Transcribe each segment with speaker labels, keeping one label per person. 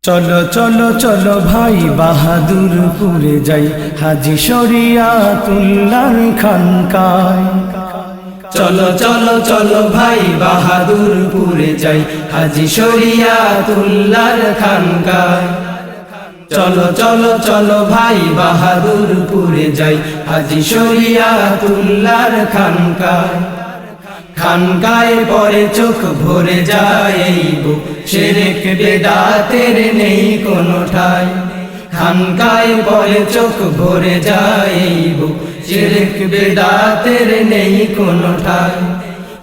Speaker 1: চলো চলো চলো ভাই বাহাদুরপুরে যাই, হাজী শরিয়াতুল্লাহর খানকায়।
Speaker 2: চলো চলো চলো ভাই বাহাদুরপুরে যাই, হাজী শরিয়াতুল্লাহর খানকায়। চলো চলো চলো ভাই বাহাদুরপুরে যাই, হাজী শরিয়াতুল্লাহর খানকায়। খানকায় পরে চোখ ভরে যায় এই বুক, শিরক বেদাতের নেই কোনো ঠাই। খানকায় পরে চোখ ভরে যায় এই বুক, শিরক বেদাতের নেই কোনো ঠাই।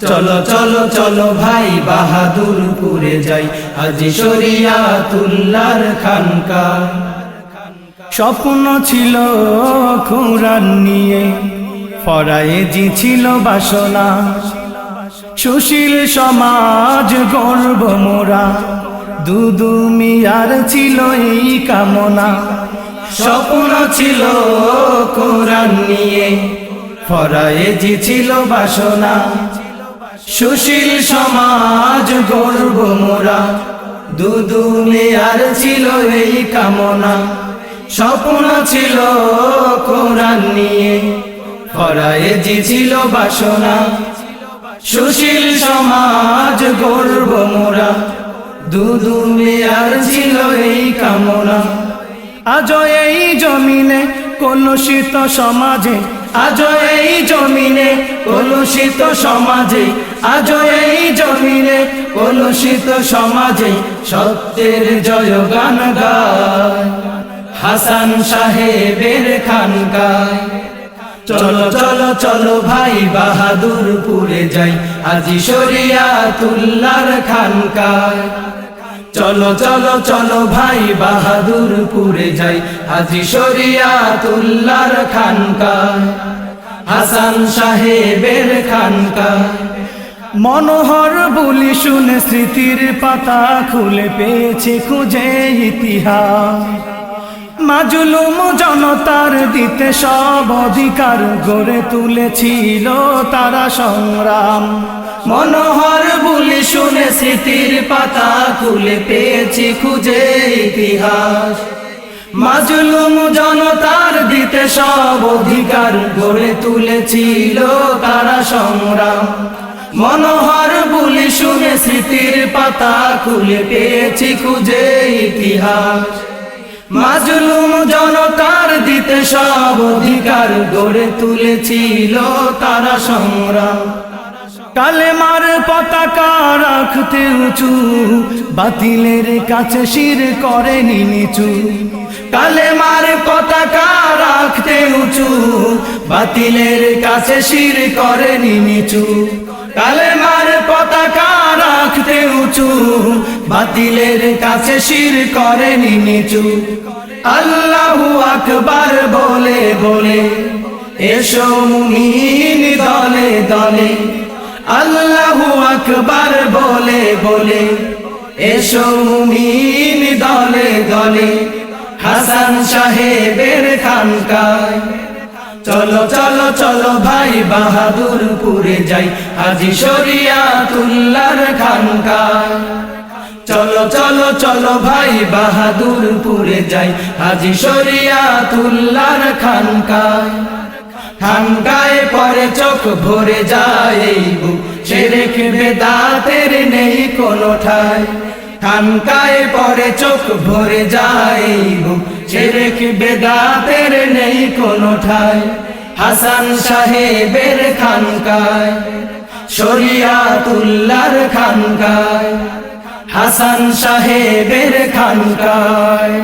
Speaker 2: চলো চলো চলো ভাই বাহাদুরপুরে যাই, হাজী শরিয়াতুল্লাহর খানকায়।
Speaker 1: স্বপ্ন ছিল কুরআন নিয়ে, ফরায়েজি ছিল বাসনা, সুশীল সমাজ গর্ব মোরা, দুদু মিয়ার ছিল এই কামনা।
Speaker 2: স্বপ্ন ছিল কুরআন নিয়ে, ফরায়েজি ছিল বাসনা, সুশীল সমাজ গর্ব মোরা, দুদু মিয়ার ছিল এই কামনা। স্বপ্ন ছিল কুরআন নিয়ে, ফরায়েজি ছিল বাসনা, সুশীল সমাজ গর্ব মোরা, দুদু মিয়ার ছিল এই কামনা।
Speaker 1: আজ এই জমিনে কলুষিত সমাজে,
Speaker 2: আজ এই জমিনে কলুষিত সমাজে, আজ এই জমিনে কলুষিত সমাজে সত্যের জয়গান গায় হাসান সাহেবের খানকায়। চলো চলো চলো ভাই বাহাদুরপুরে যাই, হাজী শরিয়াতুল্লাহর খানকায়। চলো চলো চলো ভাই বাহাদুরপুরে যাই, হাজী শরিয়াতুল্লাহর খানকায়, হাসান সাহেবের খানকায়।
Speaker 1: মনোহর বলি শুনে স্মৃতির পাতা খুলে পেয়েছে খুঁজে ইতিহাস, মাজলুম জনতার দিতে সব অধিকার গড়ে তুলেছিল তারা সংগ্রাম।
Speaker 2: মনোহর বলি শুনে স্মৃতির পাতা খুলে পেয়েছি খুঁজে ইতিহাস, মাজলুম জনতার দিতে সব অধিকার গড়ে তুলেছিল তারা সংগ্রাম। মনোহর বলি শুনে স্মৃতির পাতা খুলে পেয়েছি খুঁজে ইতিহাস, মাজলুম জনতার দিতে সব অধিকার গড়ে তুলেছিল তারা সংগ্রাম।
Speaker 1: কালেমার পতাকা রাখতে উঁচু, বাতিলের কাছে শির করেনি নিচু।
Speaker 2: কালেমার পতাকা রাখতে উঁচু, বাতিলের কাছে শির করেনি নিচু। কালেমার পতাকা রাখতে উঁচু, বাতিলের কাছে শির করেনি নিচু। আল্লাহু আকবার বলে বলে এসো মুমিন দলে দলে, আল্লাহু আকবার বলে বলে এসো মুমিন দলে দলে, হাসান সাহেবের খানকায়। চলো চলো চলো ভাই বাহাদুরপুরে যাই, হাজী শরিয়াতুল্লাহর খানকায়। চলো চলো চলো ভাই বাহাদুরপুরে যাই, হাজী শরিয়াতুল্লাহর খানকায়। খানকায় পরে চোখ ভরে যায় এই বুক, শিরক বেদাতের নেই কোনো ঠাই। খানকায় পরে চোখ ভরে যায় এই বুক, শিরক বেদাতের নেই কোনো ঠাই। হাসান সাহেবের খানকায়, শরিয়াতুল্লাহর খানকায়, হাসান সাহেবের খানকায়।